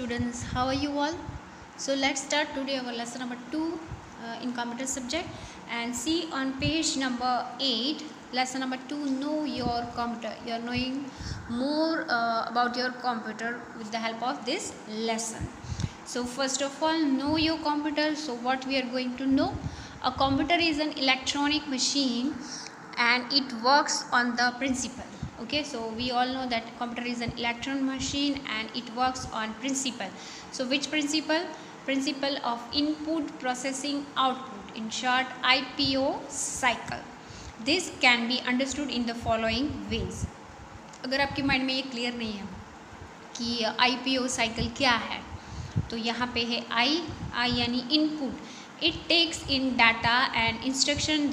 students, how are you all? So let's start today our lesson number 2 in computer subject, and see on page number 8, lesson number 2, know your computer. You are knowing more about your computer with the help of this lesson. So first of all, know your computer. So what we are going to know, a computer is an electronic machine and it works on the principle. Okay, so we all know that computer is an electronic machine and it works on principle. So which principle? Principle of input processing output, in short IPO cycle. This can be understood in the following ways. अगर आपके mind में ये clear नहीं है कि IPO cycle क्या है, तो यहाँ पे है आई यानी input. It takes in data and instruction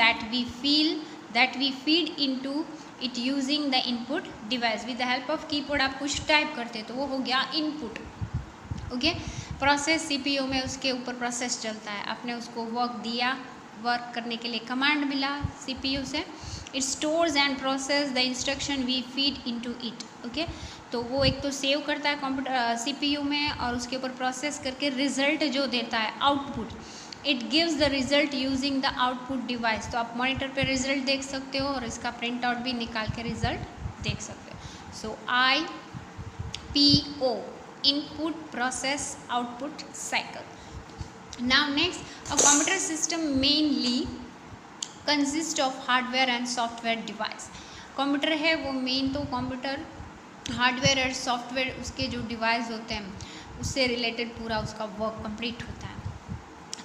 that we feed into it using the input device. with the help of keyboard आप कुछ टाइप करते तो वो हो गया इनपुट. ओके, प्रोसेस CPU में उसके ऊपर प्रोसेस चलता है. आपने उसको वर्क दिया, वर्क करने के लिए कमांड मिला CPU से. It stores and process the instruction we feed into it. Okay, तो वो एक तो सेव करता है कंप्यूटर CPU में और उसके ऊपर प्रोसेस करके रिजल्ट जो देता है output. It gives the result using the output device. तो आप मॉनिटर पे रिजल्ट देख सकते हो और इसका प्रिंट आउट भी निकाल के रिजल्ट देख सकते हो. सो IPO, input process output cycle. Now next, a computer system mainly consists of hardware and software device. Computer है वो मेन तो कंप्यूटर हार्डवेयर और सॉफ्टवेयर उसके जो डिवाइस होते हैं उससे रिलेटेड पूरा उसका वर्क कंप्लीट होता है.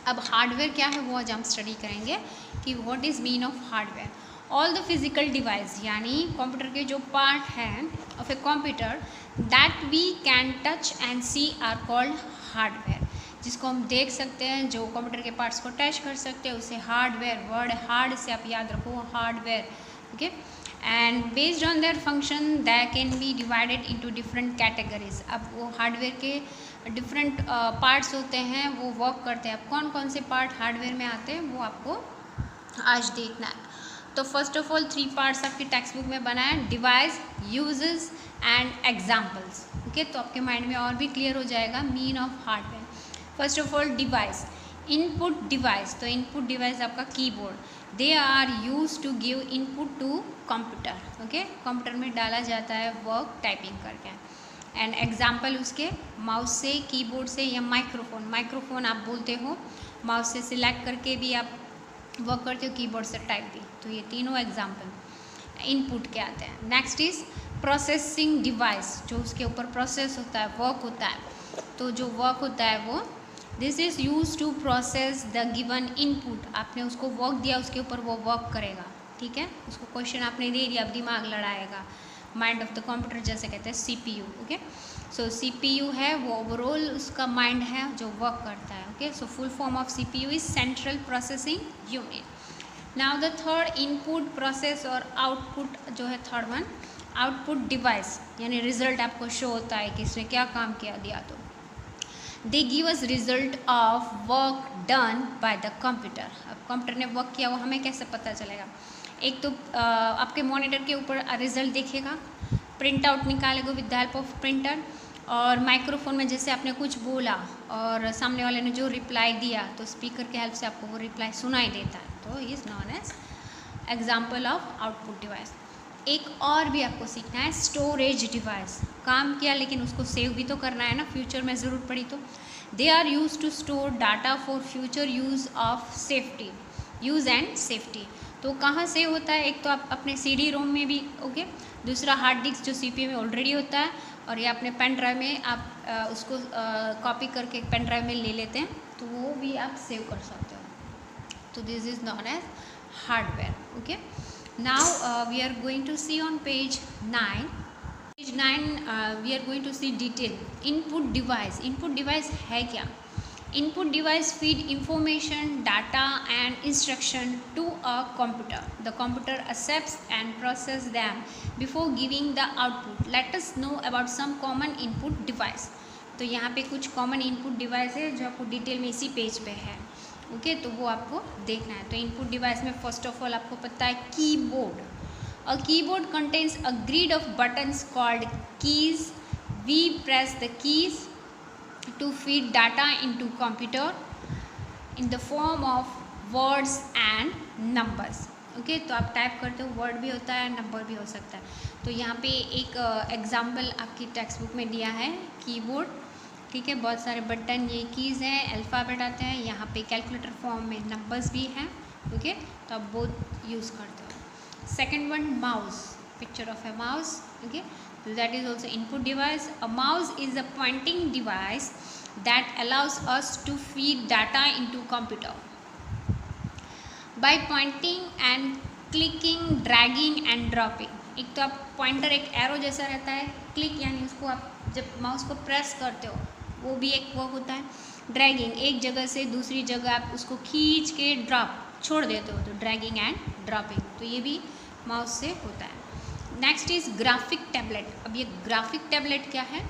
अब हार्डवेयर क्या है वो आज हम स्टडी करेंगे कि what is mean of hardware. All the physical device यानी कंप्यूटर के जो पार्ट हैं of a computer that we can touch and see are called hardware. जिसको हम देख सकते हैं, जो कंप्यूटर के पार्ट्स को टच कर सकते हैं उसे हार्डवेयर. वर्ड हार्ड से आप याद रखो, hardware. Okay, and based on their function that can be divided into different categories. अब वो हार्डवेयर के डिफरेंट पार्ट्स होते हैं, वो वर्क करते हैं. अब कौन कौन से पार्ट हार्डवेयर में आते हैं वो आपको आज देखना है. तो फर्स्ट ऑफ ऑल 3 पार्ट्स आपकी टेक्स्ट बुक में बना है, device, uses and examples. Okay, तो आपके माइंड में और भी क्लियर हो जाएगा mean of hardware. First of all device, input device. तो इनपुट डिवाइस आपका keyboard. They are use to give input to computer. Okay, computer में डाला जाता है वर्क टाइपिंग करके. एंड एग्जाम्पल उसके माउस से, कीबोर्ड से या माइक्रोफोन आप बोलते हो. माउस से सिलेक्ट करके भी आप वर्क करते हो, कीबोर्ड से टाइप भी. तो ये तीनों एग्जाम्पल इनपुट के आते हैं. नेक्स्ट इज प्रोसेसिंग डिवाइस, जो उसके ऊपर प्रोसेस होता है, वर्क होता है. तो जो वर्क होता है वो this is use to process the given input. आपने उसको वर्क दिया, उसके ऊपर वो वर्क करेगा. ठीक है, उसको क्वेश्चन आपने दे दिया, अब दिमाग लड़ाएगा. माइंड ऑफ द कंप्यूटर जैसे कहते हैं CPU. ओके, सो CPU है वो ओवरऑल उसका माइंड है जो वर्क करता है. Okay, so full form of CPU is central processing unit. Now the third, input process और आउटपुट जो है थर्ड वन, आउटपुट डिवाइस यानी रिजल्ट आपको शो होता है कि इसने क्या काम किया दिया. तो they give us result of work done by the computer. अब कंप्यूटर ने वर्क किया वो हमें कैसे पता चलेगा? एक तो आपके मॉनिटर के ऊपर रिजल्ट दिखेगा, प्रिंट आउट निकालेगा with the help of printer, और माइक्रोफोन में जैसे आपने कुछ बोला और सामने वाले ने जो रिप्लाई दिया तो स्पीकर के हेल्प से आपको वो रिप्लाई सुनाई देता है. तो is known as example of output device. एक और भी आपको सीखना है, स्टोरेज डिवाइस. काम किया लेकिन उसको सेव भी तो करना है ना, फ्यूचर में ज़रूरत पड़ी तो. They are use to store data for future use of safety, use and safety. तो कहाँ से होता है? एक तो आप अपने CD रोम में भी. ओके, दूसरा हार्ड डिस्क जो CPU में ऑलरेडी होता है, और ये अपने पेन ड्राइव में आप उसको कॉपी करके पेन ड्राइव में ले लेते हैं तो वो भी आप सेव कर सकते हो. तो this is known as hardware. Okay, now we are going to see on page 9. Page 9 we are going to see detail input device. Input device है क्या? Input device feed information, data and instruction to a computer. The computer accepts and process them before giving the output. Let us know about some common input device. तो यहाँ पे कुछ common input device है जो आपको detail में इसी page पे है. ओके, तो वो आपको देखना है. तो input device में फर्स्ट ऑफ ऑल आपको पता है keyboard. A keyboard contains a grid of buttons called keys. We press the keys to feed data into computer in the form of words and numbers. Okay तो आप type करते हो, word भी होता है, नंबर भी हो सकता है. तो यहाँ पे एक एग्जाम्पल आपकी टेक्स्ट बुक में दिया है, कीबोर्ड. ठीक है, बहुत सारे बटन, ये कीज़ हैं, अल्फ़ाबेट आते हैं. यहाँ पे कैलकुलेटर फॉर्म में नंबर्स भी हैं. ओके तो आप बोथ यूज़ करते हो. Second one, mouse. Picture of A mouse. Okay that is also input device. A mouse is a pointing device that allows us to feed data into computer by pointing and clicking, dragging and dropping. एक तो आप pointer एक arrow जैसा रहता है, click यानी उसको आप जब माउस को प्रेस करते हो वो भी एक वर्क होता है. ड्रैगिंग, एक जगह से दूसरी जगह आप उसको खींच के ड्रॉप छोड़ देते हो, तो ड्रैगिंग एंड ड्रॉपिंग, तो ये भी माउस से होता है. Next is graphic tablet. अब ये ग्राफिक टैबलेट क्या है?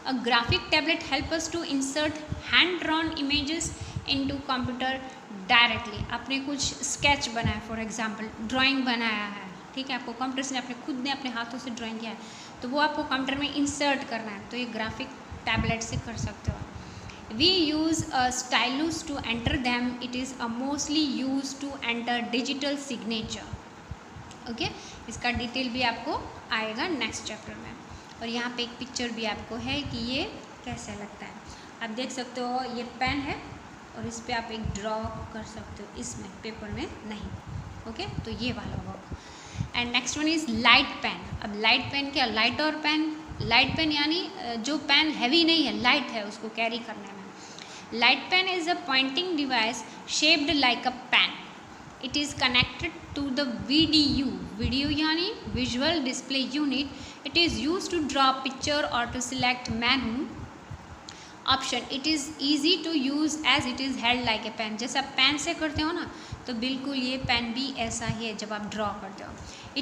A graphic tablet help us to insert hand drawn images into computer directly. आपने कुछ स्केच बनाया, फॉर एग्जांपल ड्राइंग बनाया है, ठीक है, आपको कंप्यूटर से खुद ने अपने हाथों से ड्राइंग किया है, तो वो आपको कंप्यूटर में इंसर्ट करना है, तो ये ग्राफिक टैबलेट से कर सकते हो. We use a stylus to enter them. It is a mostly use to enter digital signature. Okay इसका डिटेल भी आपको आएगा नेक्स्ट चैप्टर में. और यहाँ पे एक पिक्चर भी आपको है कि ये कैसे लगता है. आप देख सकते हो ये पेन है और इस पर आप एक ड्रॉ कर सकते हो, इसमें पेपर में नहीं. ओके तो ये वाला work. And next one is light pen. अब लाइट पेन क्या? लाइट और पेन. लाइट पेन यानी जो पेन हैवी नहीं है, लाइट है, उसको कैरी करने में. Light pen is a pointing device shaped like a pen. It is connected to the VDU. Video यानी Visual Display Unit. It is used to draw picture or to select menu option. It is easy to use as it is held like a pen. जैसे आप pen से करते हो ना, तो बिल्कुल ये पेन भी ऐसा ही है जब आप ड्रॉ करते हो.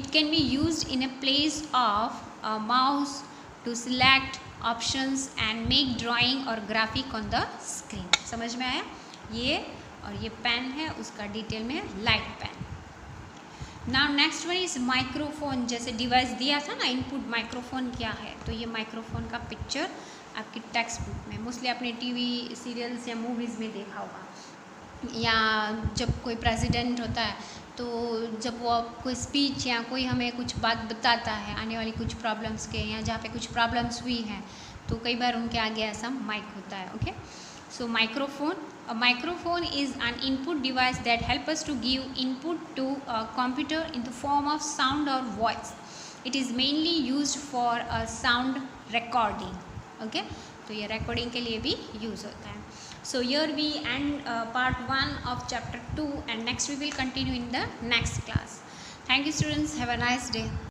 It can be used in a place of a mouse to select options and make drawing or graphic on the screen. समझ में आया? ये और ये पेन है, उसका डिटेल में light pen. Now next one is microphone. जैसे डिवाइस दिया था ना इनपुट, माइक्रोफोन क्या है? तो ये माइक्रोफोन का पिक्चर आपकी टेक्स्ट बुक में, मोस्टली आपने टीवी सीरियल्स या मूवीज़ में देखा होगा. या जब कोई प्रेसिडेंट होता है तो जब वो कोई स्पीच या कोई हमें कुछ बात बताता है आने वाली कुछ प्रॉब्लम्स के, या जहाँ पे कुछ प्रॉब्लम्स हुई हैं, तो कई बार उनके आगे ऐसा माइक होता है. Okay so a microphone is an input device that helps us to give input to a computer in the form of sound or voice. It is mainly used for a sound recording. Okay तो ये recording के लिए भी use होता है. So here we end part 1 of chapter 2 and next we will continue in the next class. Thank you students, have a nice day.